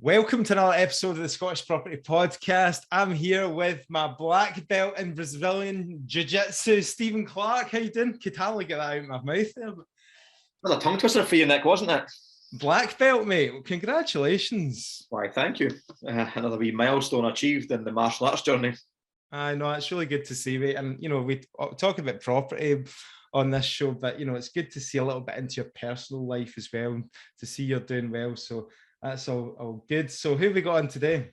Welcome to another episode of the Scottish Property Podcast. I'm here with my black belt in Brazilian Jiu-Jitsu, Stephen Clark. How you doing? Could hardly get that out of my mouth there. But... Well, a tongue twister for you, Nick, wasn't it? Black belt, mate. Well, congratulations. Why, thank you. Another wee milestone achieved in the martial arts journey. I know, it's really good to see, mate. And, we talk about property on this show, but, it's good to see a little bit into your personal life as well, to see you're doing well. So that's all good. So who have we got on today?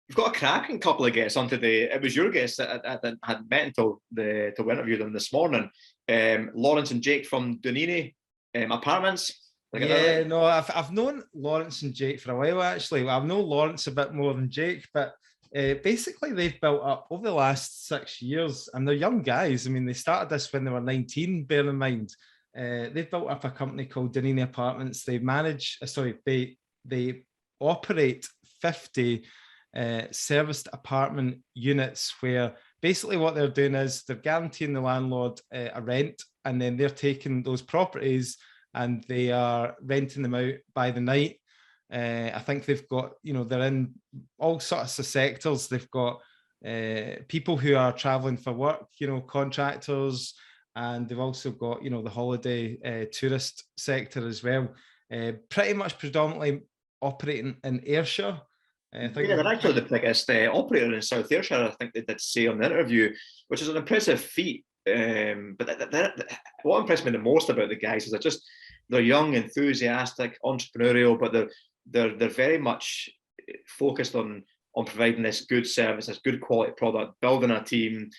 We've got a cracking couple of guests on today. It was your guests that I hadn't met until to interview them this morning. Laurence and Jake from Donnini Apartments. Yeah, no, I've known Laurence and Jake for a while, actually. Well, I've known Laurence a bit more than Jake, but basically they've built up over the last 6 years, and they're young guys. I mean, they started this when they were 19, bear in mind. They've built up a company called Donnini Apartments. They operate 50 serviced apartment units where basically what they're doing is they're guaranteeing the landlord a rent, and then they're taking those properties and they are renting them out by the night. I think they've got, they're in all sorts of sectors. They've got people who are traveling for work, contractors, and they've also got, the holiday tourist sector as well. Pretty much predominantly operating in Ayrshire. They're actually the biggest operator in South Ayrshire, I think they did say on the interview, which is an impressive feat. But what impressed me the most about the guys is they're young, enthusiastic, entrepreneurial, but they're very much focused on providing this good service, this good quality product, building a team,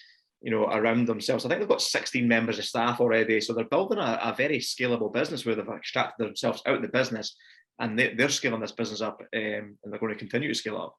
around themselves. I think they've got 16 members of staff already, so they're building a very scalable business where they've extracted themselves out of the business, and they're scaling this business up, and they're going to continue to scale up.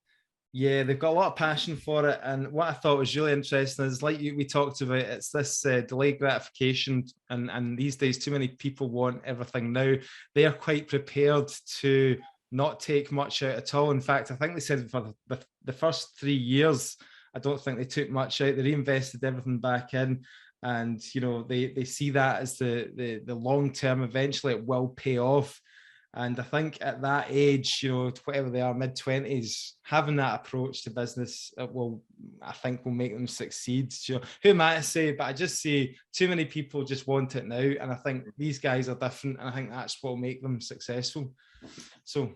Yeah, they've got a lot of passion for it. And what I thought was really interesting is, like we talked about, it's this delayed gratification. And these days, too many people want everything now. They are quite prepared to not take much out at all. In fact, I think they said for the first 3 years, I don't think they took much out. They reinvested everything back in. And, they see that as the long term. Eventually, it will pay off. And I think at that age, whatever they are, mid-20s, having that approach to business will make them succeed. Who am I to say? But I just see too many people just want it now. And I think these guys are different. And I think that's what will make them successful. So,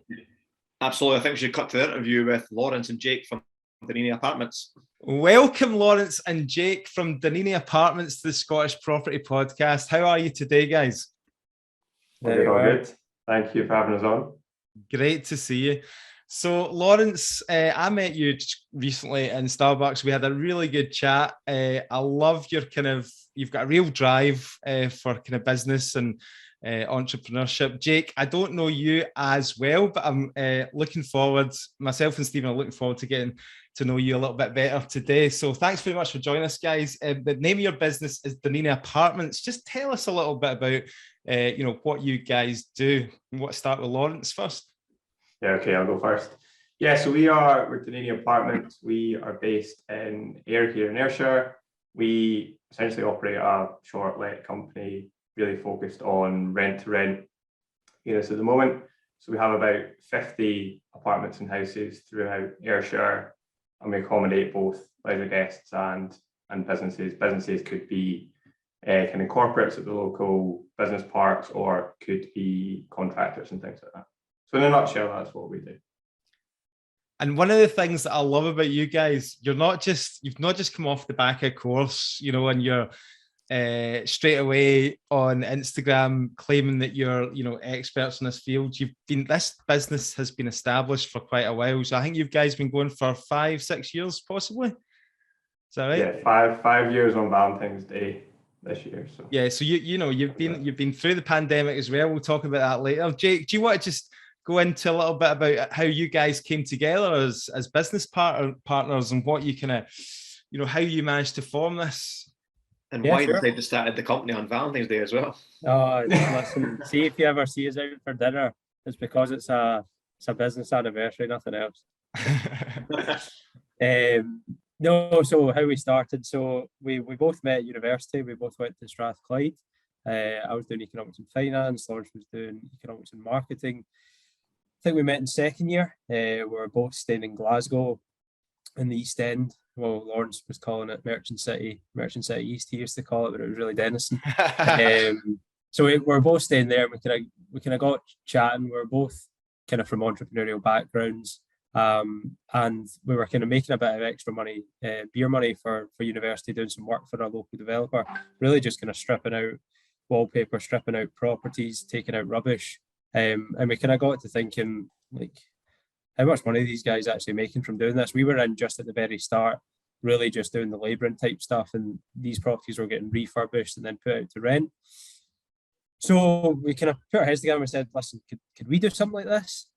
absolutely. I think we should cut to the interview with Laurence and Jake from Donnini Apartments. Welcome, Laurence and Jake from Donnini Apartments to the Scottish Property Podcast. How are you today, guys? Very good. Thank you for having us on. Great to see you. So, Laurence, I met you recently in Starbucks. We had a really good chat. I love you've got a real drive for kind of business and entrepreneurship. Jake, I don't know you as well, but I'm looking forward, myself and Stephen are looking forward to getting to know you a little bit better today. So thanks very much for joining us, guys. The name of your business is Donnini Apartments. Just tell us a little bit about what you guys do. What start with Laurence first? Yeah, okay, I'll go first. Yeah, so we're Donnini Apartments. We are based in Ayrshire in Ayrshire. We essentially operate a short-let company, really focused on rent-to-rent units at the moment. So we have about 50 apartments and houses throughout Ayrshire, and we accommodate both leisure guests and businesses. Businesses could be kind of corporates at the local business parks, or could be contractors and things like that. So in a nutshell, that's what we do. And one of the things that I love about you guys, you've not just come off the back of a course, and you're straight away on Instagram claiming that you're, experts in this field. This business has been established for quite a while. So I think you guys been going for 5-6 years, possibly. Is that right? Yeah, five years on Valentine's Day this year. So yeah, so you've been through the pandemic as well. We'll talk about that later. Jake, do you want to just go into a little bit about how you guys came together as business partners, and what you kind of, how you managed to form this? And why sure. They started the company on Valentine's Day as well. Oh, listen, see if you ever see us out for dinner, it's because it's a business anniversary, nothing else. No, so how we started. So we both met at university. We both went to Strathclyde. I was doing economics and finance. Laurence was doing economics and marketing. think we met in second year. We were both staying in Glasgow in the East End. Well, Laurence was calling it Merchant City East, he used to call it, but it was really Denison. So we were both staying there. We kind of got chatting. We were both kind of from entrepreneurial backgrounds, and we were kind of making a bit of extra money, beer money for university, doing some work for a local developer. Really, just kind of stripping out wallpaper, stripping out properties, taking out rubbish, and we kind of got to thinking like, how much money are these guys actually making from doing this? We were in just at the very start, really just doing the labouring type stuff, and these properties were getting refurbished and then put out to rent. So we kind of put our heads together and we said, listen, could we do something like this?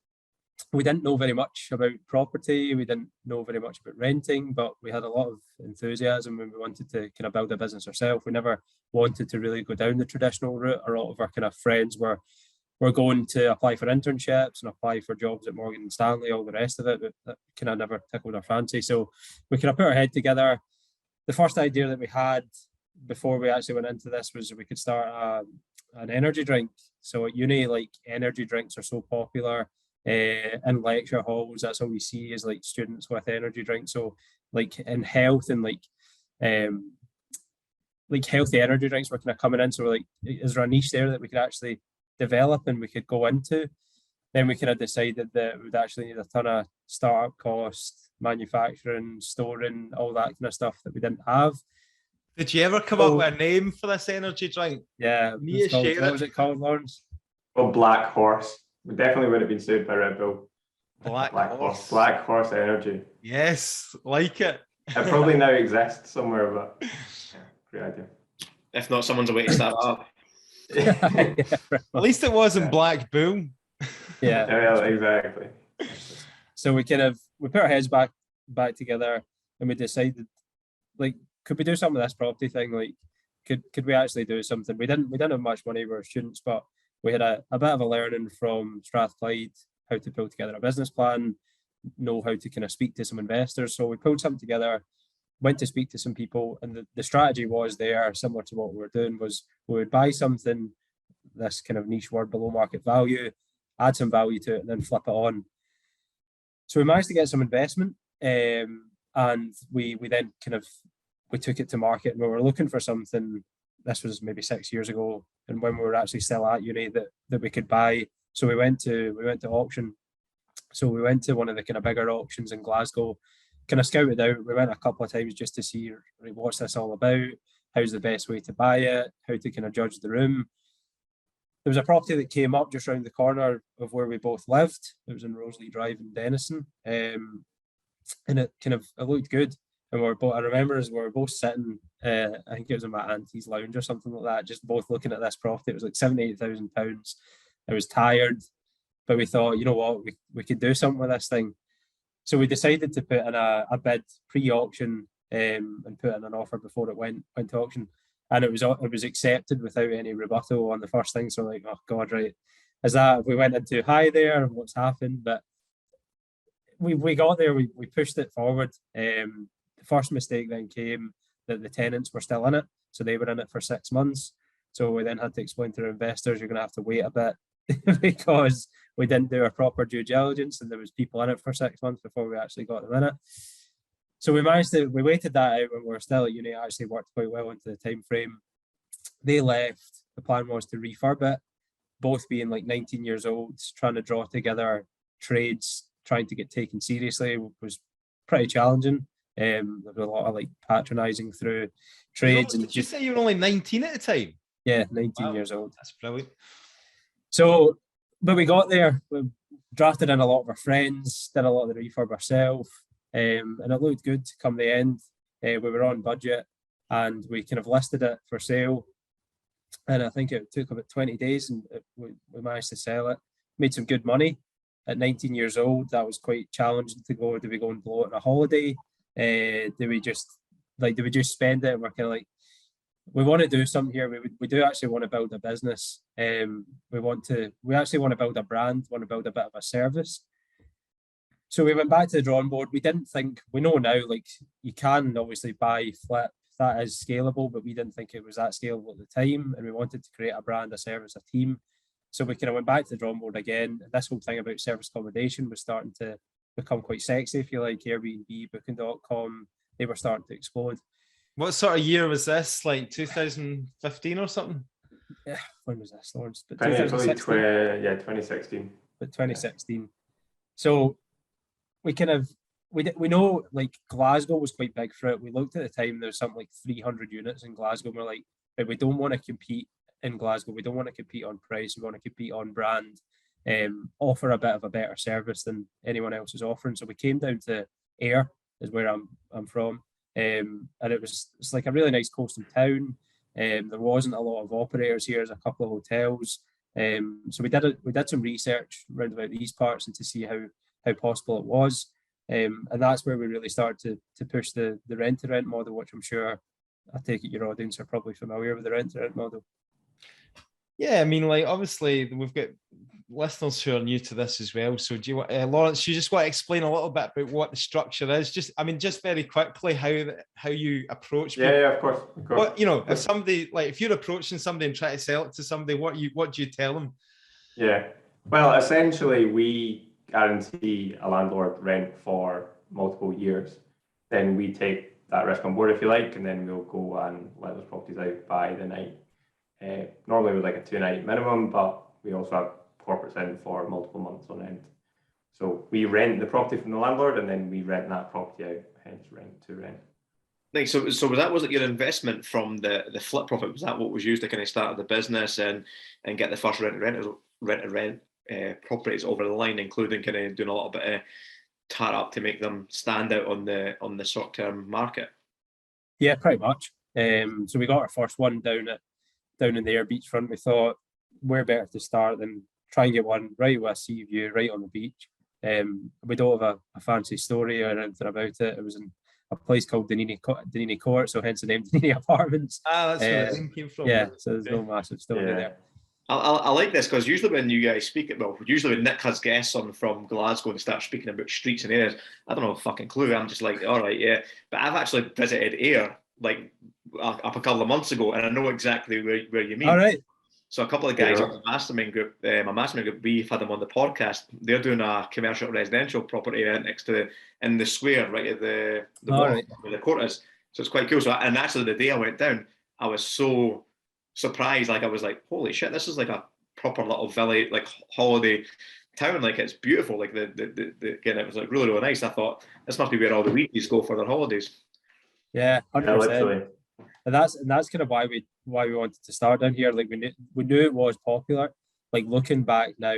We didn't know very much about property. We didn't know very much about renting, but we had a lot of enthusiasm when we wanted to kind of build a business ourselves. We never wanted to really go down the traditional route. A lot of our kind of friends were going to apply for internships and apply for jobs at Morgan Stanley, all the rest of it, but that kind of never tickled our fancy. So we kind of put our head together. The first idea that we had before we actually went into this was we could start an energy drink. So at uni, like, energy drinks are so popular in lecture halls. That's all we see is like students with energy drinks. So like in health and like healthy energy drinks were kind of coming in. So we're like, is there a niche there that we could actually develop and we could go into? Then we kind of decided that we would actually need a ton of startup cost, manufacturing, storing, all that kind of stuff that we didn't have. Did you ever come up with a name for this energy drink? Yeah. What was it called, Laurence? Well, Black Horse. We definitely would have been sued by Red Bull. Black Horse. Black Horse Energy. Yes, like it. It probably now exists somewhere, but yeah, great idea. If not, someone's away to start up. At least it wasn't Black Bull. Yeah, exactly. So we put our heads back together and we decided, like, could we do something with this property thing? Like, could we actually do something? We didn't have much money. We were students, but we had a bit of a learning from Strathclyde, how to pull together a business plan, know how to kind of speak to some investors. So we pulled something together, went to speak to some people, and the strategy was there, similar to what we were doing, was we would buy something, this kind of niche word, below market value, add some value to it, and then flip it on. So we managed to get some investment, and we then we took it to market, and we were looking for something. This was maybe 6 years ago, and when we were actually still at uni, that we could buy. So we went to auction. So we went to one of the kind of bigger auctions in Glasgow, kind of scouted out. We went a couple of times just to see, right, what's this all about? How's the best way to buy it? How to kind of judge the room? There was a property that came up just around the corner of where we both lived. It was in Rosalie Drive in Denison, and it looked good. And I remember as we were both sitting, I think it was in my auntie's lounge or something like that, just both looking at this property. It was like £78,000. I was tired, but we thought, you know what, we could do something with this thing. So we decided to put in a bid pre-auction and put in an offer before it went to auction. And it was accepted without any rebuttal on the first thing. So like, oh God, right, we went in too high there and what's happened? But we got there, we pushed it forward. The first mistake then came that the tenants were still in it. So they were in it for 6 months. So we then had to explain to our investors, you're going to have to wait a bit because we didn't do a proper due diligence and there was people in it for 6 months before we actually got them in it. So we waited that out when we were still at uni. It actually worked quite well into the time frame. They left. The plan was to refurb it, both being like 19 years old, trying to draw together trades, trying to get taken seriously was pretty challenging. There was a lot of like patronising through trades. Did you say you were only 19 at the time? Yeah, 19 years old. That's brilliant. So, but we got there. We drafted in a lot of our friends, did a lot of the refurb ourselves, and it looked good come the end. We were on budget and we kind of listed it for sale. And I think it took about 20 days and we managed to sell it. Made some good money. At 19 years old, that was quite challenging to go. Do we go and blow it on a holiday? Do we just spend it? And we're kind of like, we want to do something here. We do actually want to build a business. We actually want to build a brand, want to build a bit of a service. So we went back to the drawing board. We know now, like, you can obviously buy, flip, that is scalable, but we didn't think it was that scalable at the time. And we wanted to create a brand, a service, a team. So we kind of went back to the drawing board again. This whole thing about service accommodation was starting to become quite sexy, if you like. Airbnb, Booking.com, they were starting to explode. What sort of year was this? Like 2015 or something? Yeah, when was this, Laurence? But 2016. 2016. So we kind of we know like Glasgow was quite big for it. We looked at the time, there was something like 300 units in Glasgow. And we're like, right, we don't want to compete in Glasgow. We don't want to compete on price. We want to compete on brand. Offer a bit of a better service than anyone else is offering. So we came down to Ayr, is where I'm from, and it's like a really nice coastal town. There wasn't a lot of operators here. There's a couple of hotels. So we did some research around about these parts and to see how possible it was. And that's where we really started to push the rent to rent model, which I'm sure, I take it your audience are probably familiar with the rent to rent model. Yeah, I mean, like obviously we've got listeners who are new to this as well. So do you want, Laurence, you just want to explain a little bit about what the structure is? Just very quickly how you approach people. Yeah, of course. What, if somebody, like if you're approaching somebody and try to sell it to somebody, what do you tell them? Yeah, well, essentially we guarantee a landlord rent for multiple years. Then we take that risk on board, if you like, and then we'll go and let those properties out by the night. Normally with like a 2-night minimum, but we also have corporates in for multiple months on end. So we rent the property from the landlord and then we rent that property out, hence rent to rent. Nice. So was it your investment from the flip profit? Was that what was used to kind of start the business and get the first rent properties over the line, including kind of doing a little bit of tar up to make them stand out on the short term market? Yeah, pretty much. So we got our first one down in the Ayr beachfront. We thought we're better to start than try and get one right with a sea view right on the beach. We don't have a fancy story or anything about it. It was in a place called Donnini Court, so hence the name Donnini Apartments. That's where the name came from. Yeah, so there's no massive story there. I like this because usually when you guys speak, usually when Nick has guests on from Glasgow and starts speaking about streets and areas, I don't know a fucking clue. I'm just like, all right, yeah. But I've actually visited Ayr like up a couple of months ago, and I know exactly where you mean. All right. So a couple of guys on the mastermind group, we've had them on the podcast. They're doing a commercial residential property right next to in the square, right at the where the court is. So it's quite cool. So and actually the day I went down, I was so surprised. Like I was like, holy shit, this is like a proper little village, like holiday town. Like it's beautiful. Like the again, it was like really, really nice. I thought this must be where all the weepies go for their holidays. Yeah, 100%. And that's kind of why we wanted to start down here. Like we knew it was popular. Like looking back now,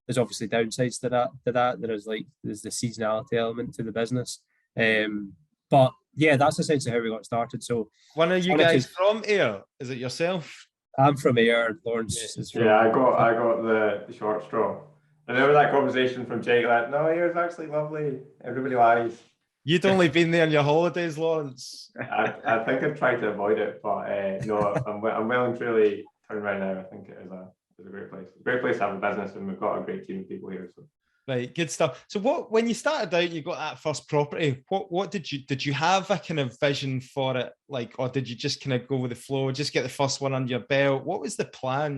there's obviously downsides to that. There's the seasonality element to the business. But yeah, that's essentially how we got started. So one of you guys from Ayr? Is it yourself? I'm from Ayr. Laurence is from. Yeah, I got the short straw. I remember that conversation from Jake. Like, no, Ayr's actually lovely. Everybody lies. You'd only been there on your holidays, Laurence. I think I've tried to avoid it, but no, I'm well and truly turned around now. I think it is a great place. Great place to have a business, and we've got a great team of people here. So. Right, good stuff. So when you started out, you got that first property. What did you have a kind of vision for it, like, or did you just kind of go with the flow, just get the first one under your belt? What was the plan,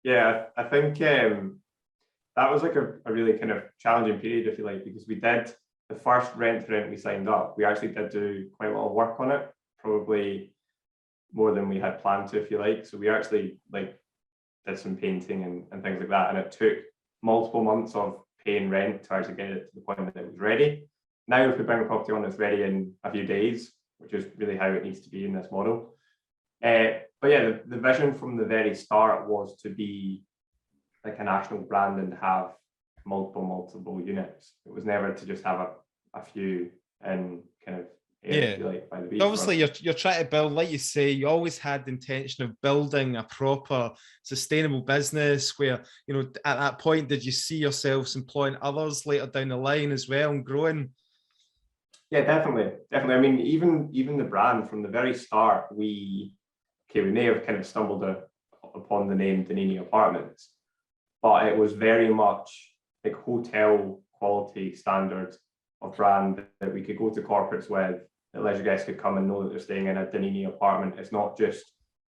Yeah, I think that was like a really kind of challenging period, if you like, because we did the first rent to rent we signed up. We actually did do quite a lot of work on it, probably more than we had planned to, if you like. So we actually did some painting and things like that, and it took multiple months of paying rent to actually get it to the point that it was ready. Now if we bring a property on, it's ready in a few days, which is really how it needs to be in this model. But yeah, the vision from the very start was to be like a national brand and have multiple units. It was never to just have a few in kind of by the beach. Obviously you're trying to build, like you say, you always had the intention of building a proper sustainable business where, at that point, did you see yourselves employing others later down the line as well and growing? Yeah, definitely. I mean, even the brand from the very start, we may have kind of stumbled upon the name Donnini Apartments, but it was very much like hotel quality standards of brand that we could go to corporates with, that leisure guests could come and know that they're staying in a Donnini apartment. It's not just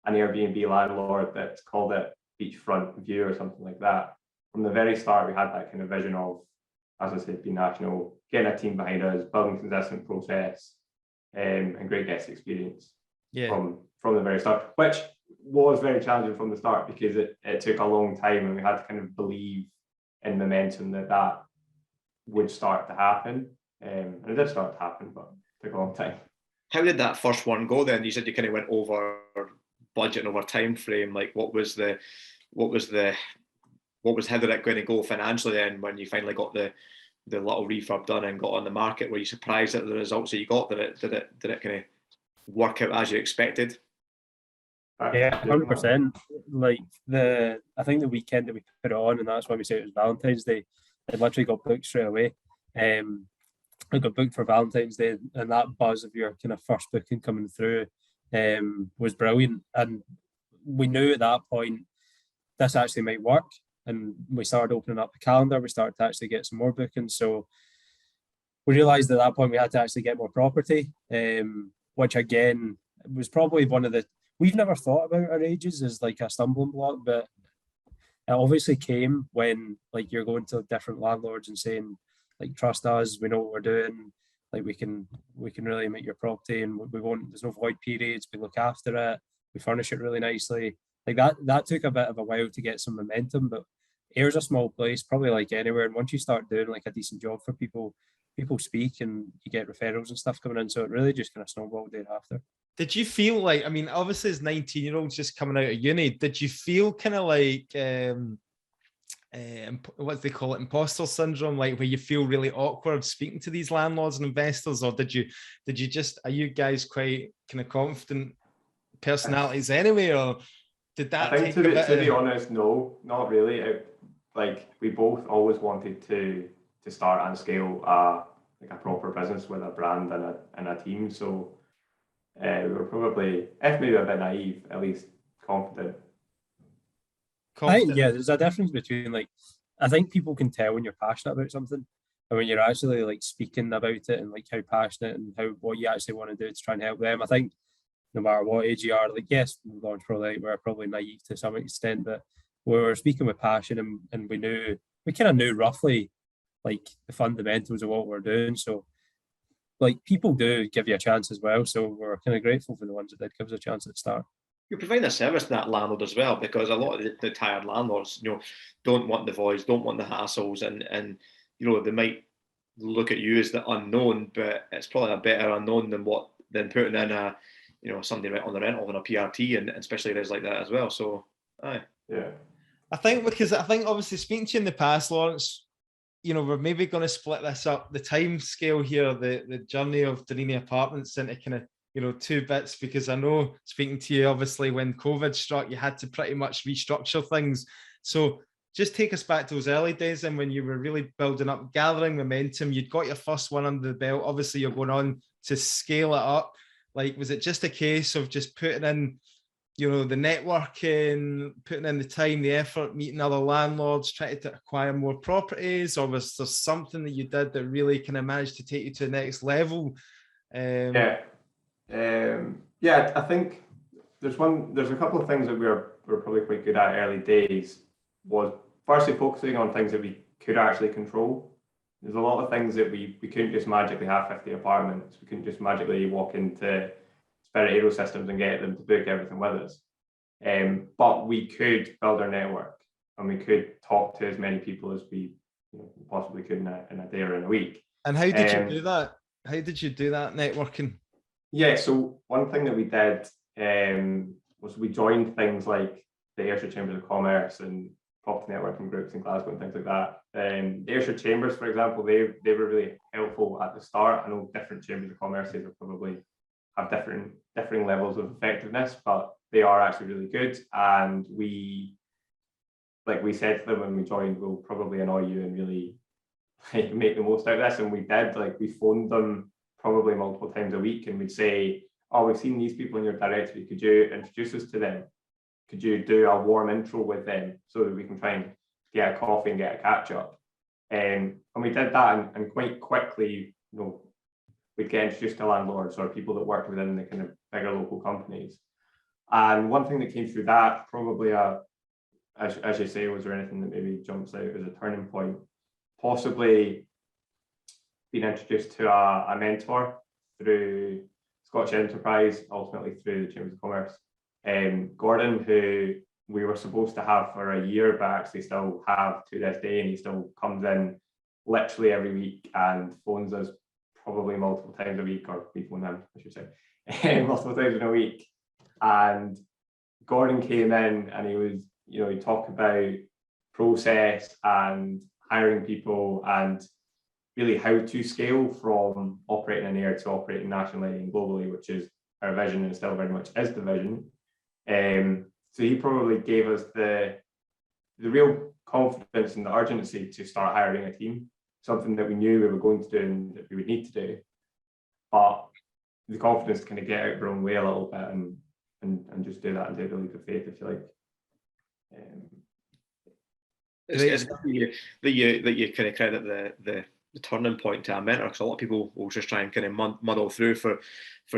an Airbnb landlord that's called it beachfront view or something like that. From the very start, we had that kind of vision of, as I said, being national, getting a team behind us, building consistent process, and great guest experience from the very start, which was very challenging from the start because it took a long time and we had to kind of believe in momentum that would start to happen. And it did start to happen, but it took a long time. How did that first one go then? You said you kind of went over budget and over time frame. Like what was how did it going to go financially then when you finally got the little refurb done and got on the market? Were you surprised at the results that you got? Did it kind of work out as you expected? Yeah, 100%. Like I think the weekend that we put it on, and that's why we say it was Valentine's Day, it literally got booked straight away. I got booked for Valentine's Day, and that buzz of your kind of first booking coming through was brilliant. And we knew at that point this actually might work. And we started opening up the calendar. We started to actually get some more bookings. So we realised at that point we had to actually get more property, which again was probably one of the, we've never thought about our ages as like a stumbling block, but it obviously came when like you're going to different landlords and saying like, trust us, we know what we're doing, like we can really make your property, and we won't, there's no void periods, we look after it, we furnish it really nicely. Like that took a bit of a while to get some momentum, but Ayr's a small place, probably like anywhere, and once you start doing like a decent job for people speak and you get referrals and stuff coming in, so it really just kind of snowballed thereafter. Did you feel like, I mean, obviously as 19-year-olds just coming out of uni, did you feel kind of like what do they call it, imposter syndrome, like where you feel really awkward speaking to these landlords and investors, or did you just, are you guys quite kind of confident personalities anyway, or did that? I think to be honest, no, not really. Like we both always wanted to start and scale like a proper business with a brand and a team. So we were probably, if maybe a bit naive, at least confident. Yeah, there's a difference between like, I think people can tell when you're passionate about something and when you're actually like speaking about it and like how passionate and what you actually want to do to try and help them. I think no matter what age you are, like yes, Laurence, we're probably naive to some extent, but we were speaking with passion and we kind of knew roughly like the fundamentals of what we're doing. So like people do give you a chance as well. So we're kind of grateful for the ones that did give us a chance at the start. You're providing a service to that landlord as well, because a lot of the tired landlords, don't want the voice, don't want the hassles, and they might look at you as the unknown, but it's probably a better unknown than putting in somebody right on the rental and a PRT, and especially areas like that as well. So, aye. Yeah. I think obviously speaking to you in the past, Laurence, we're maybe going to split this up, the time scale here, the journey of Donnini Apartments into kind of, two bits, because I know speaking to you, obviously when COVID struck, you had to pretty much restructure things. So just take us back to those early days and when you were really building up, gathering momentum, you'd got your first one under the belt. Obviously you're going on to scale it up. Like, was it just a case of just putting in, the networking, putting in the time, the effort, meeting other landlords, trying to acquire more properties, or was there something that you did that really kind of managed to take you to the next level? I think there's a couple of things that we're probably quite good at early days. Was firstly focusing on things that we could actually control. There's a lot of things that we couldn't just magically have 50 apartments. We couldn't just magically walk into Spirit Aero Systems and get them to book everything with us. But we could build our network and we could talk to as many people as we possibly could in a day or in a week. And how did you do that? How did you do that networking? Yeah, so one thing that we did was we joined things like the Ayrshire Chambers of Commerce and property networking groups in Glasgow and things like that. The Ayrshire Chambers, for example, they were really helpful at the start. I know different Chambers of Commerce will probably have differing levels of effectiveness, but they are actually really good. And we said to them when we joined, we'll probably annoy you and really make the most out of this. And we did. We phoned them probably multiple times a week, and we'd say, "Oh, we've seen these people in your directory. Could you introduce us to them? Could you do a warm intro with them so that we can try and get a coffee and get a catch up?" And we did that, and quite quickly, we'd get introduced to landlords or people that worked within the kind of bigger local companies. And one thing that came through that, probably a as you say, was there anything that maybe jumps out as a turning point? Possibly being introduced to a mentor through Scottish Enterprise, ultimately through the Chambers of Commerce. Gordon, who we were supposed to have for a year, but actually still have to this day, and he still comes in literally every week and phones us probably multiple times a week, or we phone him, I should say, multiple times in a week. And Gordon came in and he was, he talked about process and hiring people and really how to scale from operating in Ayr to operating nationally and globally, which is our vision and still very much is the vision. So he probably gave us the real confidence and the urgency to start hiring a team, something that we knew we were going to do and that we would need to do. But the confidence to kind of get out of our own way a little bit and just do that and take the leap of faith, if you like. It's that you kind of credit the turning point to a mentor, because a lot of people will just try and kind of muddle through for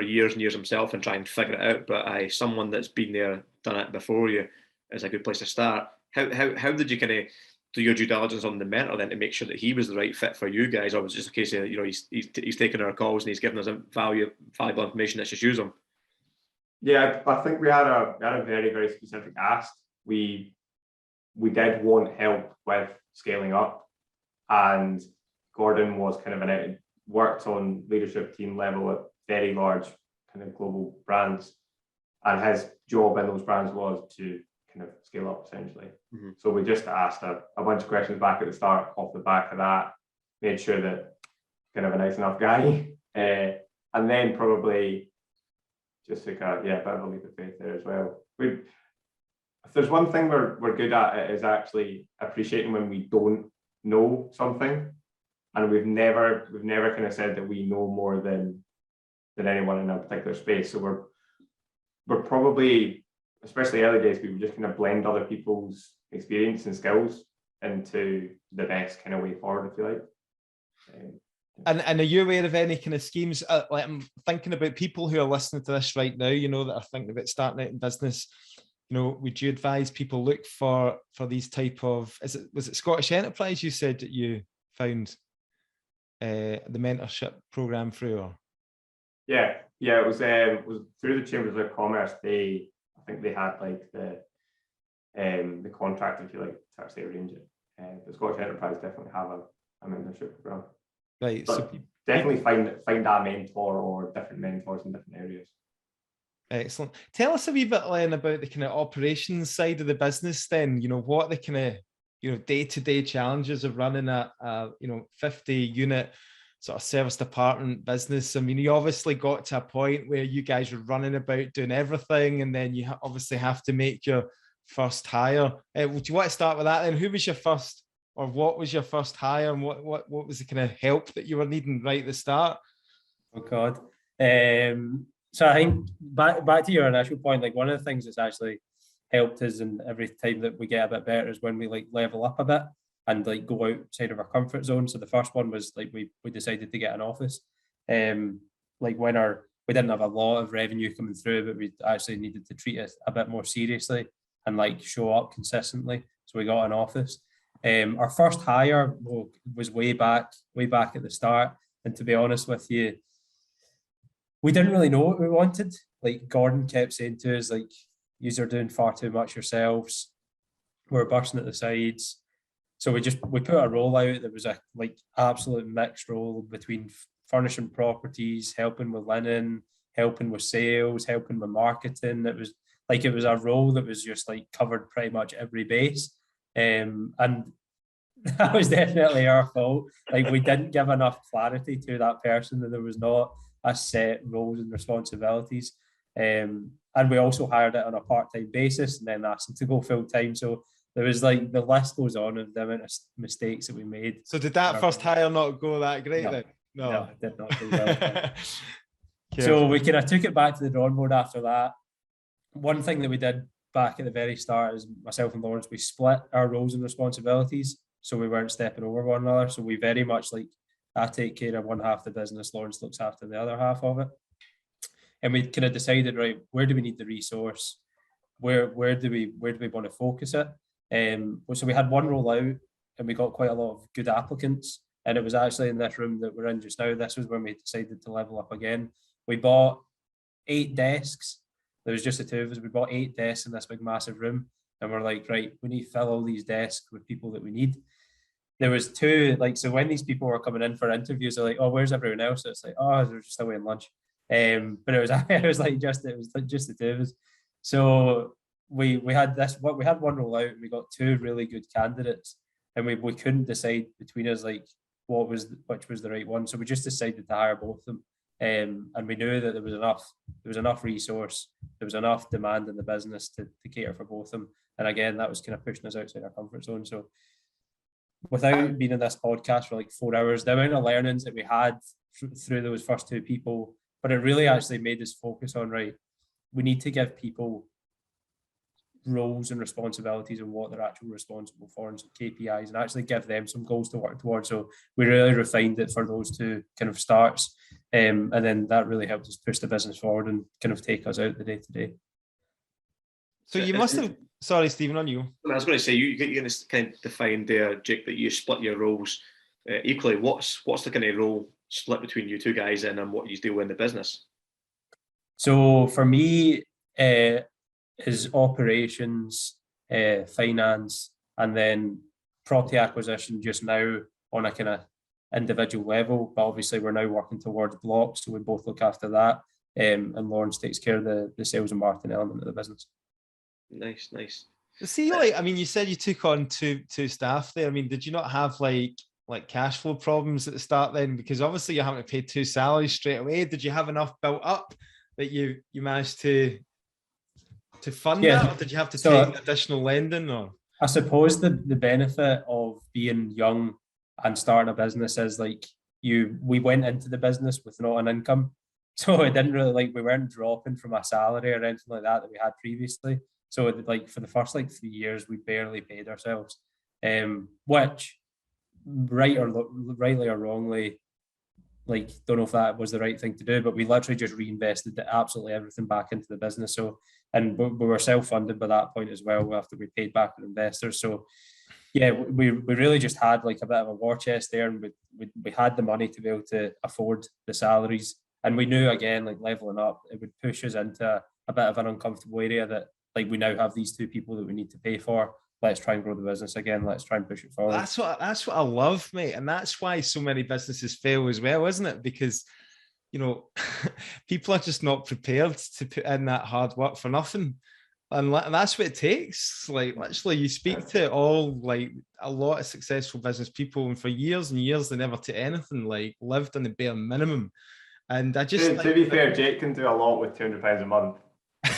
years and years themselves and try and figure it out. But someone that's been there, done it before you, is a good place to start. How did you kind of do your due diligence on the mentor then to make sure that he was the right fit for you guys, or was it just a case of he's taking our calls and he's giving us valuable information, let's just use them? Yeah, I think we had a very, very specific ask. We did want help with scaling up, and Gordon was kind of worked on leadership team level at very large kind of global brands, and his job in those brands was to kind of scale up essentially. Mm-hmm. So we just asked a bunch of questions back at the start off the back of that, made sure that kind of a nice enough guy, and then probably just like a bit of a leap of faith there as well. If there's one thing we're good at, it is actually appreciating when we don't know something, and we've never kind of said that we know more than anyone in a particular space. So we're probably, especially early days, we would just kind of blend other people's experience and skills into the best kind of way forward, if you like. And are you aware of any kind of schemes? Like, I'm thinking about people who are listening to this right now, that are thinking about starting out in business. Would you advise people look for these type of, was it Scottish Enterprise you said that you found the mentorship program through? Or? Yeah, it was through the Chambers of Commerce. I think they had like the contract, if you like, to actually arrange it. The Scottish Enterprise definitely have a mentorship program. Right, but so definitely find a mentor or different mentors in different areas. Excellent. Tell us a wee bit, Len, about the kind of operations side of the business then. What the kind of, day-to-day challenges of running a 50-unit sort of service department business. I mean, you obviously got to a point where you guys were running about doing everything, and then you obviously have to make your first hire. Would you want to start with that then? Who was your first, or what was your first hire, and what was the kind of help that you were needing right at the start? Oh God. So I think back to your initial point, like one of the things that's actually helped us, and every time that we get a bit better, is when we like level up a bit and like go outside of our comfort zone. So the first one was like we decided to get an office. Like when we didn't have a lot of revenue coming through, but we actually needed to treat it a bit more seriously and like show up consistently. So we got an office. Our first hire was way back at the start, and to be honest with you, we didn't really know what we wanted. Like Gordon kept saying to us, like, you're doing far too much yourselves. We're bursting at the sides. So we put a role out that was a like absolute mixed role between furnishing properties, helping with linen, helping with sales, helping with marketing. It was a role that was just like covered pretty much every base. And that was definitely our fault. Like we didn't give enough clarity to that person, and there was not a set roles and responsibilities. And we also hired it on a part-time basis and then asked them to go full-time. So there was like, the list goes on of the amount of mistakes that we made. So did that first hire not go that great then? No, it did not go well. So we kind of took it back to the drawing board after that. One thing that we did back at the very start is myself and Laurence, we split our roles and responsibilities, so we weren't stepping over one another. So we very much like, I take care of one half of the business, Laurence looks after the other half of it. And we kind of decided, right, where do we need the resource? Where do we want to focus it? So we had one roll out and we got quite a lot of good applicants. And it was actually in this room that we're in just now. This was when we decided to level up again. We bought 8 desks. There was just the two of us. We bought 8 desks in this big massive room. And we're like, right, we need to fill all these desks with people that we need. There was 2, like, so when these people were coming in for interviews, they're like, oh, where's everyone else? So it's like, oh, they're just away in lunch. But it was just the 2 of us. So we had one roll out and we got 2 really good candidates, and we couldn't decide between us like which was the right one. So we just decided to hire both of them. And we knew that there was enough resource, there was enough demand in the business to cater for both of them. And again, that was kind of pushing us outside our comfort zone. So without being in this podcast for like 4 hours, the amount of learnings that we had through those first 2 people, but it really actually made us focus on, right, we need to give people roles and responsibilities and what they're actually responsible for and some KPIs, and actually give them some goals to work towards. So we really refined it for those 2 kind of starts. And then that really helped us push the business forward and kind of take us out the day to day. So you must have, sorry, Stephen, on you. I was going to say, you're going to kind of define there, Jake, that you split your roles equally. What's the kind of role split between you 2 guys and what you do in the business? So for me, is operations, finance, and then property acquisition just now on a kind of individual level. But obviously we're now working towards blocks, so we both look after that. And Laurence takes care of the sales and marketing element of the business. Nice. See, like, I mean, you said you took on two staff there. I mean, did you not have like cash flow problems at the start then? Because obviously you're having to pay 2 salaries straight away. Did you have enough built up that you managed to fund that, or did you have to take additional lending? Or I suppose the benefit of being young and starting a business is like we went into the business with not an income, so it didn't really we weren't dropping from a salary or anything like that we had previously. So like for the first 3 years, we barely paid ourselves, which rightly or wrongly, don't know if that was the right thing to do, but we literally just reinvested absolutely everything back into the business. So, and we were self-funded by that point as well after we paid back our investors. So yeah, we really just had like a bit of a war chest there, and we had the money to be able to afford the salaries. And we knew, again, leveling up, it would push us into a bit of an uncomfortable area that we now have these 2 people that we need to pay for. Let's try and grow the business again. Let's try and push it forward. That's what I love, mate. And that's why so many businesses fail as well, isn't it? Because, people are just not prepared to put in that hard work for nothing. And that's what it takes. Literally, you speak to all a lot of successful business people, and for years and years, they never took anything, lived on the bare minimum. And I just... To be fair, Jake can do a lot with £200 a month.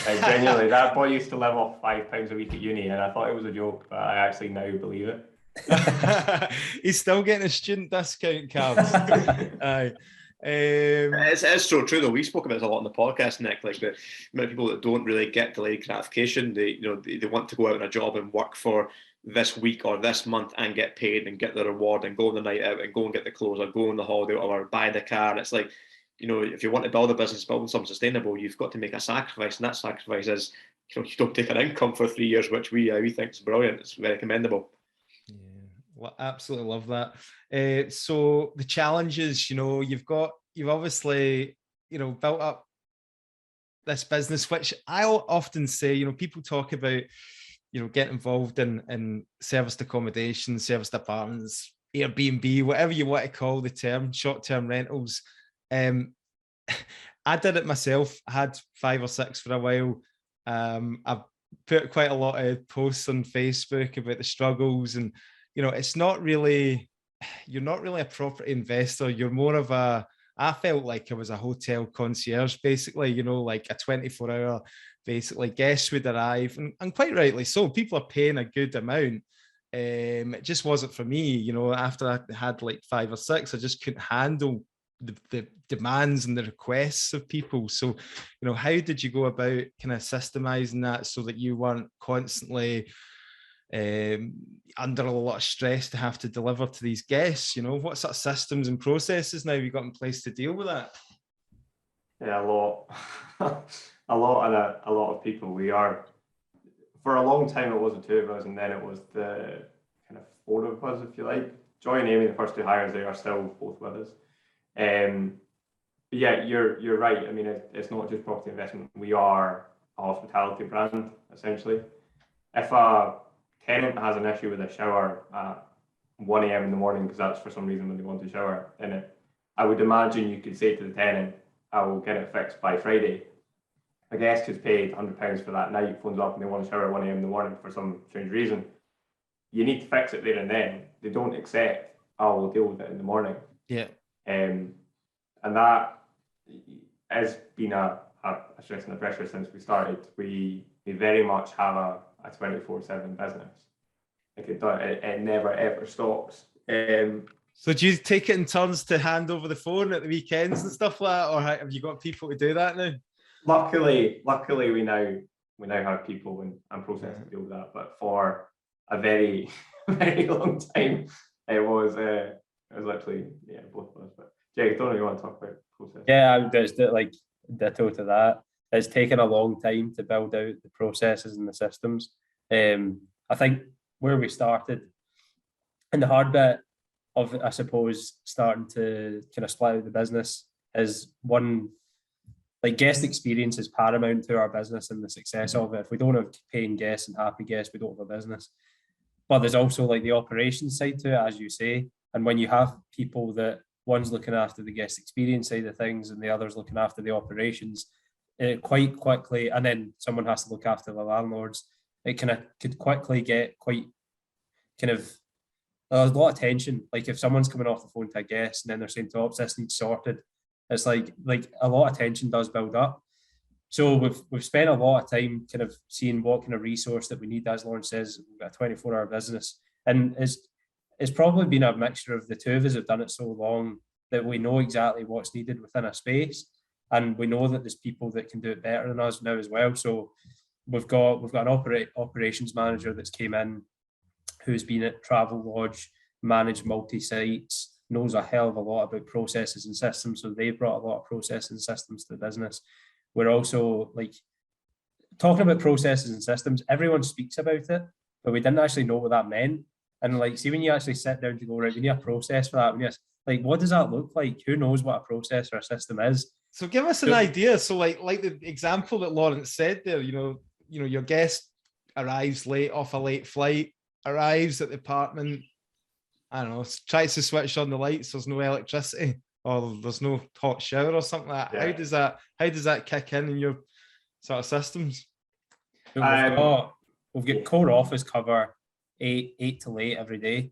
Genuinely, that boy used to live off £5 a week at uni, and I thought it was a joke, but I actually now believe it. He's still getting a student discount cards. Aye. It's so true though. We spoke about this a lot on the podcast, Nick. The many people that don't really get delayed gratification, they want to go out on a job and work for this week or this month and get paid and get the reward and go on the night out and go and get the clothes or go on the holiday or buy the car. And it's if you want to build a business, build something sustainable, you've got to make a sacrifice, and that sacrifice is, you don't take an income for 3 years, which we think is brilliant. It's very commendable. Yeah, well, absolutely love that. So the challenges, you've obviously, built up this business, which I'll often say, people talk about, getting involved in serviced accommodation, serviced apartments, Airbnb, whatever you want to call the term, short-term rentals. I did it myself. I had 5 or 6 for a while. I've put quite a lot of posts on Facebook about the struggles, and it's not really, you're not really a property investor. You're more of I felt like I was a hotel concierge, basically, like a 24-hour, basically, guests would arrive, and quite rightly so. People are paying a good amount. It just wasn't for me, after I had 5 or 6, I just couldn't handle the demands and the requests of people. So, how did you go about kind of systemizing that so that you weren't constantly under a lot of stress to have to deliver to these guests? What sort of systems and processes now have you got in place to deal with that? Yeah, a lot. A lot of people. for a long time it was the two of us, and then it was the kind of four of us, if you like. Joy and Amy, the first two hires, they are still both with us. But yeah, you're right. I mean, it's not just property investment. We are a hospitality brand, essentially. If a tenant has an issue with a shower at 1 a.m. in the morning, because that's for some reason when they want to shower in it, I would imagine you could say to the tenant, I will get it fixed by Friday. A guest who's paid £100 for that night phones up and they want to shower at 1 a.m. in the morning for some strange reason. You need to fix it there and then. They don't accept, oh, we'll deal with it in the morning. Yeah. And that has been a stress and a pressure since we started. We very much have a 24/7 business. Like it never ever stops. So do you take it in turns to hand over the phone at the weekends and stuff like that, or have you got people to do that now? Luckily, we now have people and process to deal with that. But for a very very long time, it was literally both of us. But Jake, don't you want to talk about process? Yeah, it's like ditto to that. It's taken a long time to build out the processes and the systems. I think where we started, and the hard bit of, I suppose, starting to kind of split out the business is one, like guest experience is paramount to our business and the success of it. If we don't have paying guests and happy guests, we don't have a business. But there's also like the operations side to it, as you say. And when you have people that one's looking after the guest experience side of things and the other's looking after the operations, quite quickly, and then someone has to look after the landlords, it could quickly get quite kind of a lot of tension. Like if someone's coming off the phone to a guest and then they're saying to ops, this needs sorted, it's like a lot of tension does build up. So we've spent a lot of time kind of seeing what kind of resource that we need. As Laurence says, we've got a 24-hour business, and it's probably been a mixture of the two of us have done it so long that we know exactly what's needed within a space, and we know that there's people that can do it better than us now as well. So we've got an operations manager that's came in, who's been at Travel Lodge, managed multi-sites, knows a hell of a lot about processes and systems. So they've brought a lot of processes and systems to the business. We're also like talking about processes and systems. Everyone speaks about it, but we didn't actually know what that meant. And like, see, when you actually sit down to go, right, we need a process for that. Like, what does that look like? Who knows what a process or a system is? So give us an idea. So like the example that Laurence said there, you know, your guest arrives late off a late flight, arrives at the apartment, I don't know, tries to switch on the lights, there's no electricity, or there's no hot shower or something like that. Yeah. How does that kick in your sort of systems? We've got core office cover 8 till 8 every day.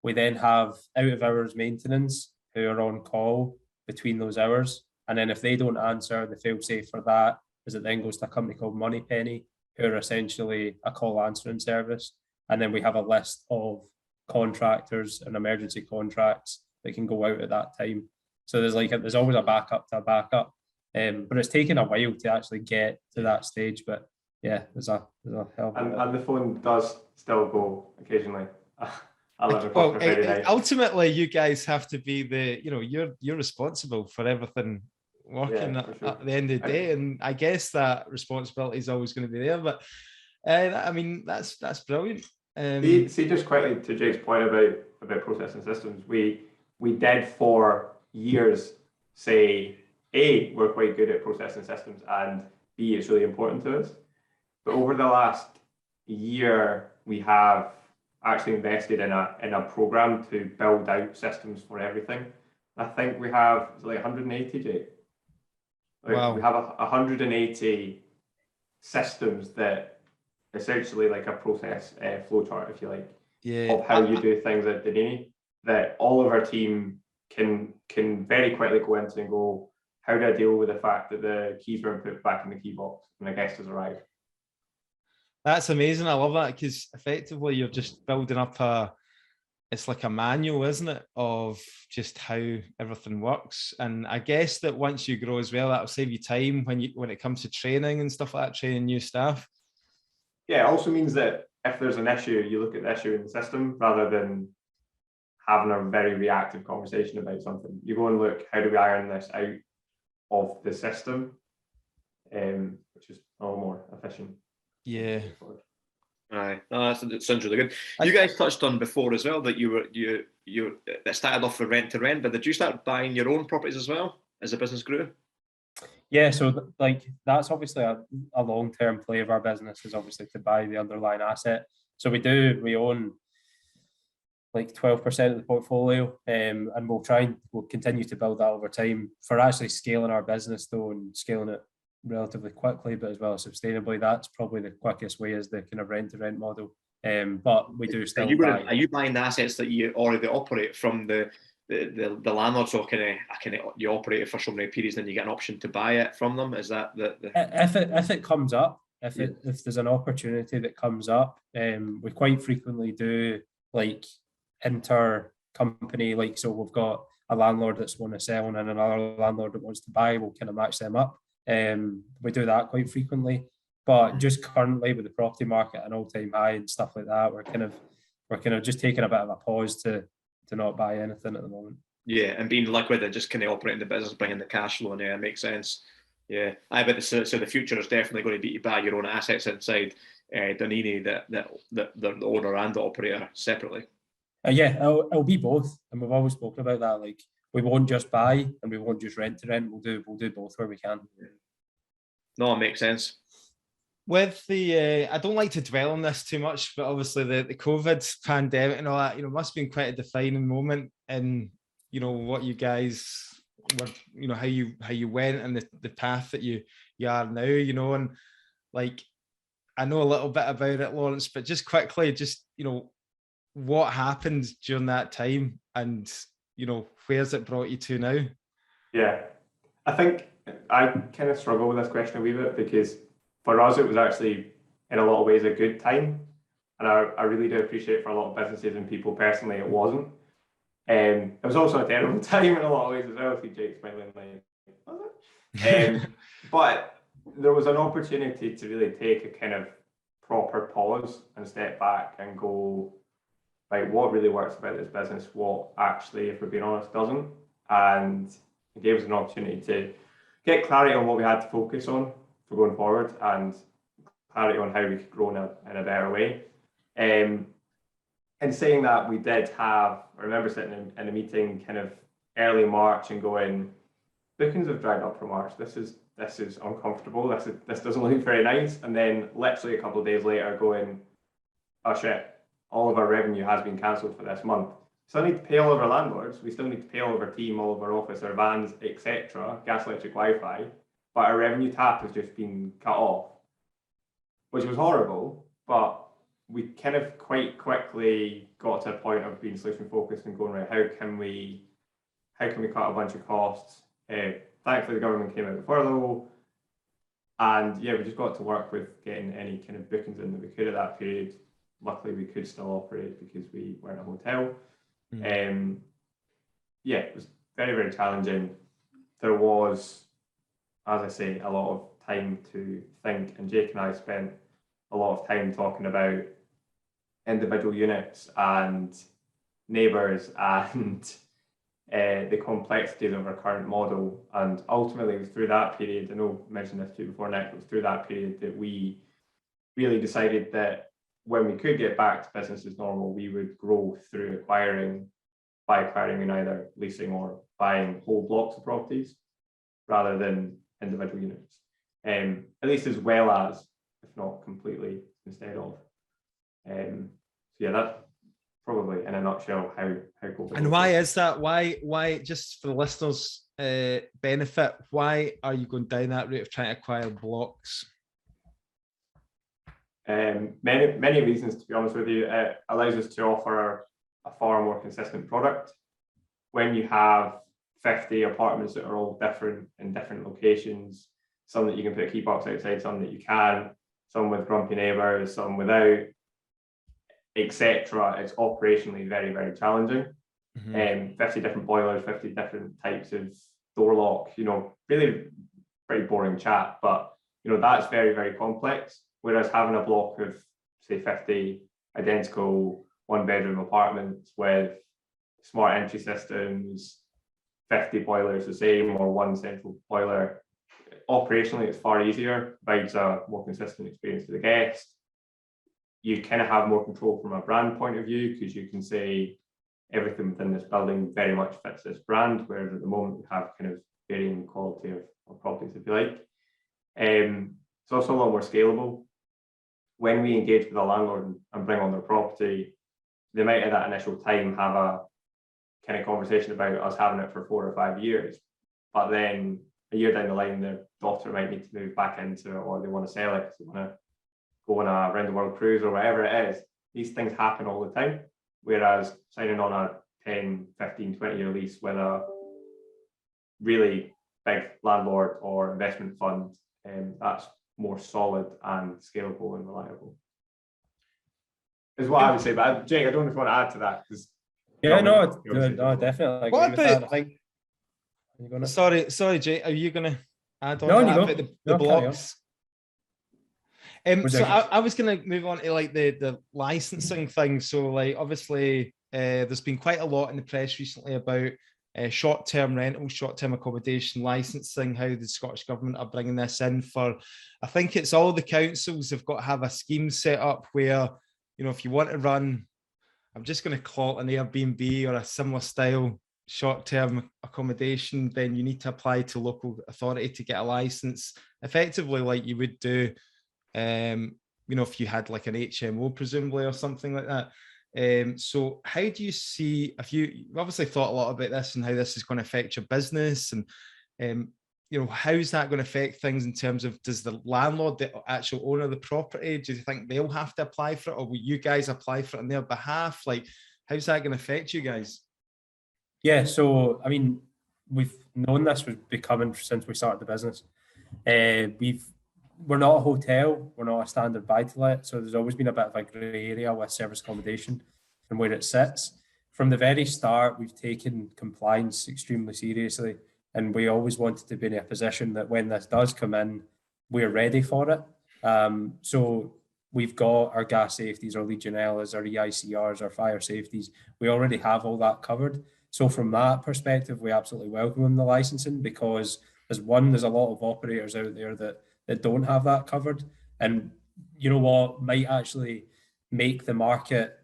We then have out of hours maintenance who are on call between those hours. And then if they don't answer, the fail safe for that is it then goes to a company called Moneypenny, who are essentially a call answering service. And then we have a list of contractors and emergency contracts that can go out at that time. So there's always a backup to a backup. But it's taken a while to actually get to that stage. But yeah, there's a hell of a and the phone does still go occasionally. Ultimately, you guys have to be you're responsible for everything working at the end of the day, and I guess that responsibility is always going to be there. But I mean, that's brilliant. See, just quickly to Jake's point about processing systems, we did for years say A, we're quite good at processing systems, and B, it's really important to us. But over the last year, we have actually invested in a program to build out systems for everything. I think we have like 180, Jake. Wow. We have 180 systems that essentially like a process flowchart, if you like, of how you do things at Donnini, that all of our team can very quickly go into and go, how do I deal with the fact that the keys were put back in the key box when a guest has arrived? That's amazing. I love that, because effectively you're just building up it's like a manual, isn't it, of just how everything works. And I guess that once you grow as well, that'll save you time when it comes to training and stuff like that, training new staff. Yeah, it also means that if there's an issue, you look at the issue in the system rather than having a very reactive conversation about something. You go and look, how do we iron this out of the system, which is a little more efficient. Yeah. Aye, no, that sounds really good. You guys touched on before as well that you it started off with rent to rent, but did you start buying your own properties as well as the business grew? Yeah, so like that's obviously a long-term play of our business, is obviously to buy the underlying asset. So we own like 12% of the portfolio, and we'll continue to build that over time. For actually scaling our business though, and scaling it relatively quickly, but as well as sustainably, that's probably the quickest way, is the kind of rent to rent model. But we do still buy. Are you buying the assets that you already operate from the landlord? So kind of you operate it for so many periods, then you get an option to buy it from them. Is that the If it comes up, if there's an opportunity that comes up, we quite frequently do like inter-company, like, so we've got a landlord that's want to sell and another landlord that wants to buy. We'll kind of match them up. We do that quite frequently, but just currently with the property market at an all-time high and stuff like that, we're kind of just taking a bit of a pause to not buy anything at the moment. Yeah, and being liquid and just kind of operating the business, bringing the cash flow in. Yeah, it makes sense. Yeah, I bet so the future is definitely going to be to buy your own assets inside Donnini, that the owner and the operator separately. Yeah, it'll be both, and we've always spoken about that. Like, we won't just buy and we won't just rent to rent. We'll do both where we can. No, it makes sense. With the, I don't like to dwell on this too much, but obviously the COVID pandemic and all that, must have been quite a defining moment in, what you guys were, how you went and the path that you are now, and like, I know a little bit about it, Laurence, but just quickly, what happened during that time, and where's it brought you to now? Yeah, I think I kind of struggle with this question a wee bit, because for us it was actually in a lot of ways a good time, and I really do appreciate for a lot of businesses and people personally it wasn't. It was also a terrible time in a lot of ways as well. I see Jake smiling like, but there was an opportunity to really take a kind of proper pause and step back and go, like, what really works about this business, what actually, if we're being honest, doesn't. And it gave us an opportunity to get clarity on what we had to focus on for going forward, and clarity on how we could grow in a better way. In saying that, we did have, I remember sitting in a meeting kind of early March and going, bookings have dried up for March. This is uncomfortable. This doesn't look very nice. And then literally a couple of days later going, oh shit, all of our revenue has been cancelled for this month. Still need to pay all of our landlords. We still need to pay all of our team, all of our office, our vans, etc., gas, electric, Wi-Fi. But our revenue tap has just been cut off, which was horrible. But we kind of quite quickly got to a point of being solution focused and going, right, how can we cut a bunch of costs? Thankfully, the government came out with furlough, and yeah, we just got to work with getting any kind of bookings in that we could at that period. Luckily, we could still operate because we weren't a hotel. Yeah, it was very, very challenging. There was, as I say, a lot of time to think, and Jake and I spent a lot of time talking about individual units and neighbours and the complexities of our current model. And ultimately, it was through that period, I know I mentioned this to you before, Nick, it was through that period that we really decided that when we could get back to business as normal, we would grow through acquiring in either leasing or buying whole blocks of properties rather than individual units. At least as well as, if not completely, instead of. So yeah, that's probably in a nutshell how COVID. And why is that? Why just for the listeners' benefit, why are you going down that route of trying to acquire blocks? Many reasons, to be honest with you. It allows us to offer a far more consistent product. When you have 50 apartments that are all different in different locations, some that you can put a key box outside, some that you can, some with grumpy neighbours, some without, etc., it's operationally very, very challenging. 50 different boilers, 50 different types of door lock, really pretty boring chat, but that's very, very complex. Whereas having a block of, say, 50 identical one-bedroom apartments with smart entry systems, 50 boilers the same, or one central boiler, operationally it's far easier, provides a more consistent experience for the guest. you kind of have more control from a brand point of view, because you can say everything within this building very much fits this brand, whereas at the moment we have kind of varying quality of properties, if you like. It's also a lot more scalable. When we engage with a landlord and bring on their property, they might at that initial time have a kind of conversation about us having it for 4 or 5 years, but then a year down the line, their daughter might need to move back into it, or they want to sell it because they want to go on a round the world cruise or whatever it is. These things happen all the time. Whereas signing on a 10, 15, 20-year lease with a really big landlord or investment fund, that's more solid and scalable and reliable, is what I would say. But Jake, I don't know if you want to add to that. Yeah, no, definitely agree with that. I think. Sorry, Jake, are you going to add on No, to you that go. about the No, carry on. blocks? So I was going to move on to like the licensing thing. So like obviously there's been quite a lot in the press recently about short-term rental, short-term accommodation licensing, how the Scottish Government are bringing this in for, I think it's all the councils have got to have a scheme set up where, you know, if you want to run, I'm just going to call it an Airbnb or a similar style short-term accommodation, then you need to apply to local authority to get a license, effectively like you would do, you know, if you had like an HMO presumably or something like that. So how do you see, if you've obviously thought a lot about this and how this is going to affect your business, and you know, how's that going to affect things in terms of, does the landlord, the actual owner of the property, do you think they'll have to apply for it, or will you guys apply for it on their behalf? Like, how's that going to affect you guys? Yeah, so I mean, we've known this was becoming since we started the business. We're not a hotel, we're not a standard buy-to-let, so there's always been a bit of a grey area with service accommodation and where it sits. From the very start, we've taken compliance extremely seriously, and we always wanted to be in a position that when this does come in, we're ready for it. So we've got our gas safeties, our Legionellas, our EICRs, our fire safeties. We already have all that covered. So from that perspective, we absolutely welcome the licensing, because there's a lot of operators out there that don't have that covered. And you know what, might actually make the market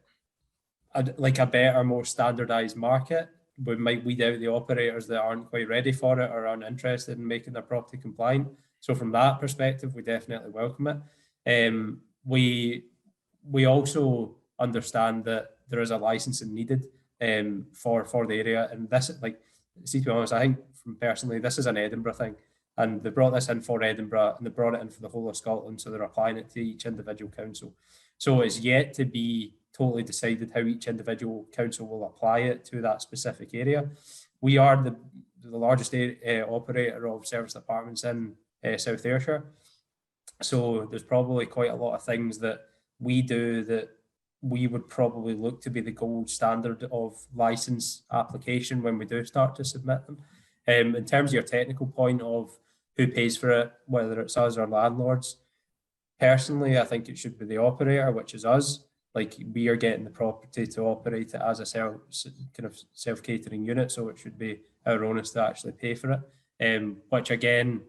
like a better, more standardized market. We might weed out the operators that aren't quite ready for it or aren't interested in making their property compliant. So from that perspective, we definitely welcome it. We also understand that there is a licensing needed for the area, and this, like, see, to be honest, I think from personally, this is an Edinburgh thing, and they brought this in for Edinburgh and they brought it in for the whole of Scotland, so they're applying it to each individual council. So it's yet to be totally decided how each individual council will apply it to that specific area. We are the largest operator of serviced apartments in South Ayrshire, so there's probably quite a lot of things that we do that we would probably look to be the gold standard of license application when we do start to submit them. In terms of your technical point of who pays for it, whether it's us or landlords, personally, I think it should be the operator, which is us. Like, we are getting the property to operate it as a self-catering unit, so it should be our onus to actually pay for it. Which again,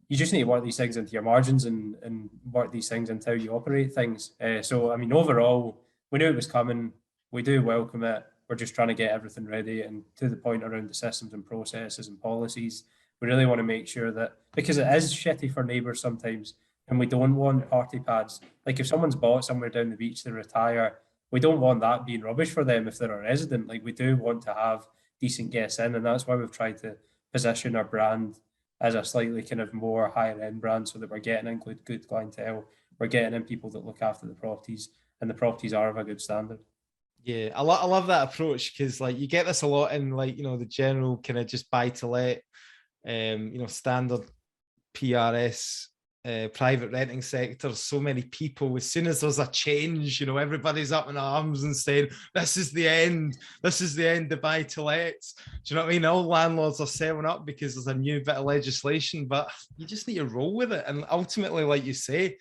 you just need to work these things into your margins and work these things into how you operate things. So, I mean, overall, we knew it was coming. We do welcome it. We're just trying to get everything ready, and to the point around the systems and processes and policies, we really want to make sure that, because it is shitty for neighbours sometimes, and we don't want party pads. Like, if someone's bought somewhere down the beach to retire, we don't want that being rubbish for them if they're a resident. Like, we do want to have decent guests in, and that's why we've tried to position our brand as a slightly kind of more higher end brand, so that we're getting in good clientele, we're getting in people that look after the properties, and the properties are of a good standard. Yeah, I love that approach, because like you get this a lot in, like, you know, the general kind of just buy to let, you know, standard PRS private renting sector. So many people, as soon as there's a change, you know, everybody's up in arms and saying, this is the end of buy to lets. Do you know what I mean? All landlords are selling up because there's a new bit of legislation, but you just need to roll with it. And ultimately, like you say,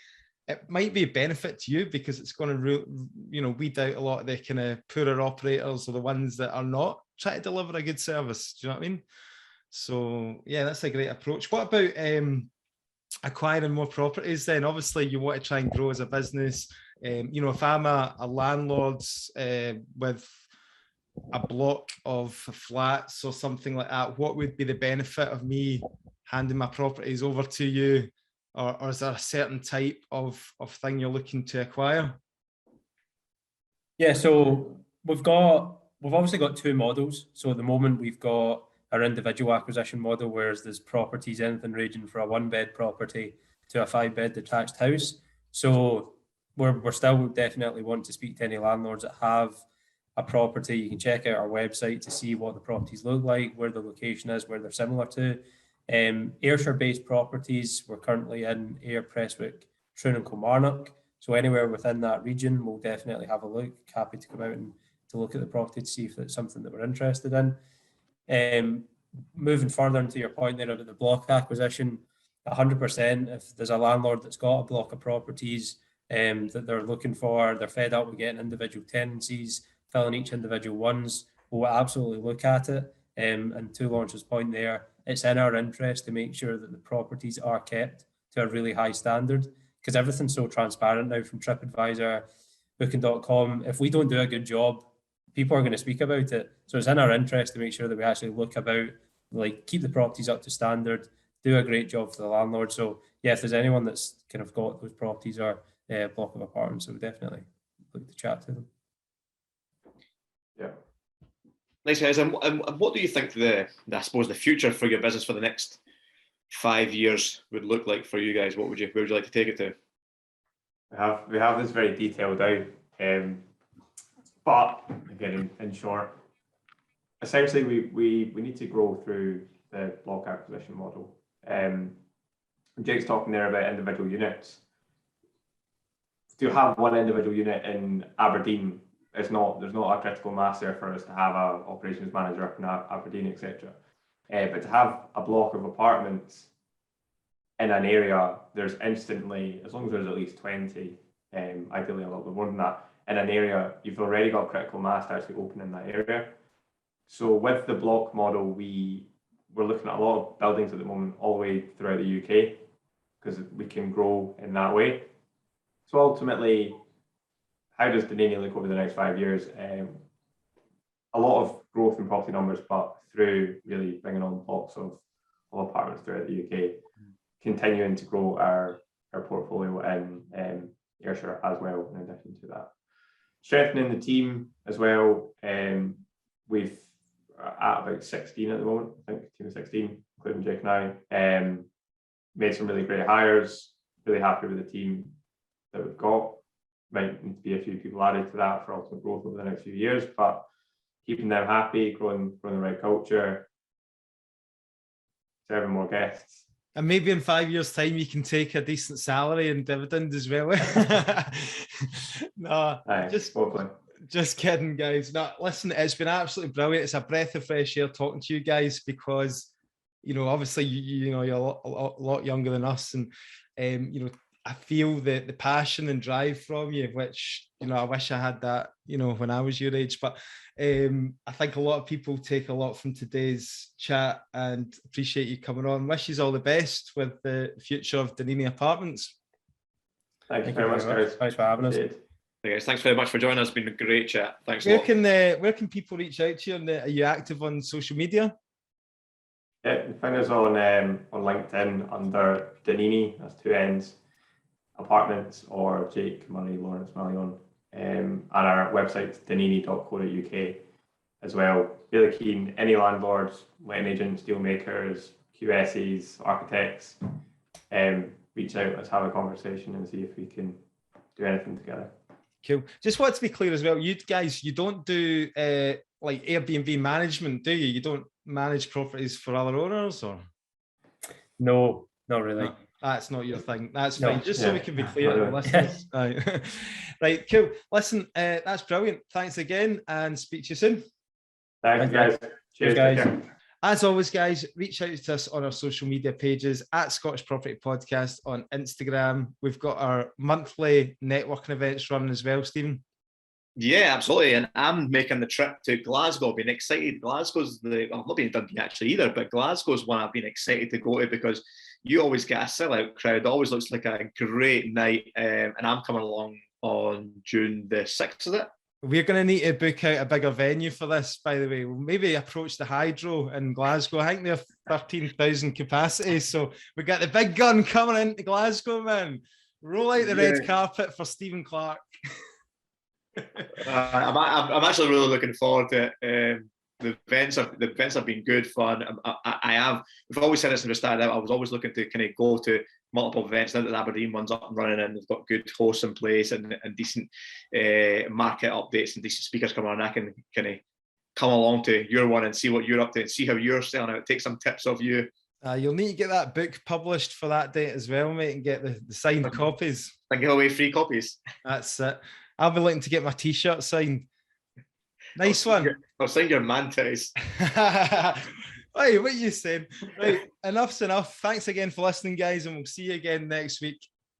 it might be a benefit to you, because it's going to, you know, weed out a lot of the kind of poorer operators, or the ones that are not trying to deliver a good service. Do you know what I mean? So yeah, that's a great approach. What about acquiring more properties then? Obviously, you want to try and grow as a business. If I'm a landlord with a block of flats or something like that, what would be the benefit of me handing my properties over to you? Or is there a certain type of thing you're looking to acquire? Yeah, so we've obviously got two models. So at the moment we've got our individual acquisition model, whereas there's properties, anything ranging from a 1-bed property to a 5-bed detached house. So we're still definitely wanting to speak to any landlords that have a property. You can check out our website to see what the properties look like, where the location is, where they're similar to. Ayrshire-based properties, we're currently in Ayr, Prestwick, Troon and Kilmarnock. So anywhere within that region, we'll definitely have a look. Happy to come out and to look at the property to see if it's something that we're interested in. Moving further into your point there about the block acquisition, 100%. If there's a landlord that's got a block of properties that they're looking for, they're fed up with getting individual tenancies, filling each individual ones, we'll absolutely look at it. And to Laurence's point there, it's in our interest to make sure that the properties are kept to a really high standard, because everything's so transparent now from TripAdvisor, Booking.com. If we don't do a good job, people are going to speak about it. So it's in our interest to make sure that we actually look about, like, keep the properties up to standard, do a great job for the landlord. So yeah, if there's anyone that's kind of got those properties or a block of apartments, so we definitely look to chat to them. Yeah. Nice guys. And what do you think I suppose the future for your business for the next 5 years would look like for you guys? Where would you like to take it to? We have this very detailed out, but again, in short, essentially we need to grow through the block acquisition model. Jake's talking there about individual units. To have one individual unit in Aberdeen, there's not a critical mass there for us to have an operations manager up in Aberdeen, etc. But to have a block of apartments in an area, there's instantly, as long as there's at least 20, ideally a little bit more than that, in an area, you've already got critical mass to actually open in that area. So with the block model, we're looking at a lot of buildings at the moment all the way throughout the UK, because we can grow in that way. So ultimately, how does Donnini look over the next 5 years? A lot of growth in property numbers, but through really bringing on blocks of apartments throughout the UK, continuing to grow our portfolio in Ayrshire as well, in addition to that. Strengthening the team as well. We've at about 16 at the moment, I think, team of 16, including Jake and I. Made some really great hires, really happy with the team that we've got. Might need to be a few people added to that for ultimate growth over the next few years, but keeping them happy, growing the right culture, serving more guests. And maybe in 5 years' time, you can take a decent salary and dividend as well. No, just kidding, guys. No, listen, it's been absolutely brilliant. It's a breath of fresh air talking to you guys, because, obviously, you're a lot younger than us, and I feel the passion and drive from you, which, I wish I had that, when I was your age. But I think a lot of people take a lot from today's chat, and appreciate you coming on. Wish you all the best with the future of Donnini Apartments. Thank you very much, guys. Thanks for having us. Hey guys, thanks very much for joining us. It's been a great chat. Thanks. Where can people reach out to you? Are you active on social media? Yeah, you find us on LinkedIn under Donnini, that's 2 N's, Apartments, or Jake Murray, Laurence Mallion, and our website's donnini.co.uk as well. Really keen, any landlords, letting agents, deal makers, QSs, architects, reach out, let's have a conversation and see if we can do anything together. Cool. Just want to be clear as well, you guys, you don't do like Airbnb management, do you? You don't manage properties for other owners, or? No, not really. No, that's not your thing. That's No. fine. Just so we can be clear to the listeners. Right. Right, cool. Listen, that's brilliant. Thanks again, and speak to you soon. Thanks, guys. Cheers, guys. As always, guys, reach out to us on our social media pages at Scottish Property Podcast on Instagram. We've got our monthly networking events running as well, Stephen. Yeah, absolutely. And I'm making the trip to Glasgow. I've been excited. Glasgow's I've not been to Dundee actually either, but Glasgow's one I've been excited to go to, because you always get a sellout crowd. It always looks like a great night. And I'm coming along on June the 6th, is it? We're going to need to book out a bigger venue for this, by the way. We'll maybe approach the Hydro in Glasgow. I think they're 13,000 capacity. So we got the big gun coming into Glasgow, man. Roll out the red carpet for Stephen Clark. I'm actually really looking forward to it. The events have been good fun. We've always said this when we started out. I was always looking to kind of go to multiple events. Now that the Aberdeen one's up and running and they've got good hosts in place and decent market updates and decent speakers coming on, I can kind of come along to your one and see what you're up to and see how you're selling out. Take some tips of you. You'll need to get that book published for that date as well, mate, and get the signed copies. And give away free copies. That's it. I'll be looking to get my T-shirt signed. Nice one. I'll sign your Mantis. Hey, what are you saying? Right, enough's enough. Thanks again for listening, guys, and we'll see you again next week.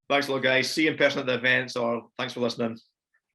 Thanks a lot, guys. See you in person at the events, or thanks for listening.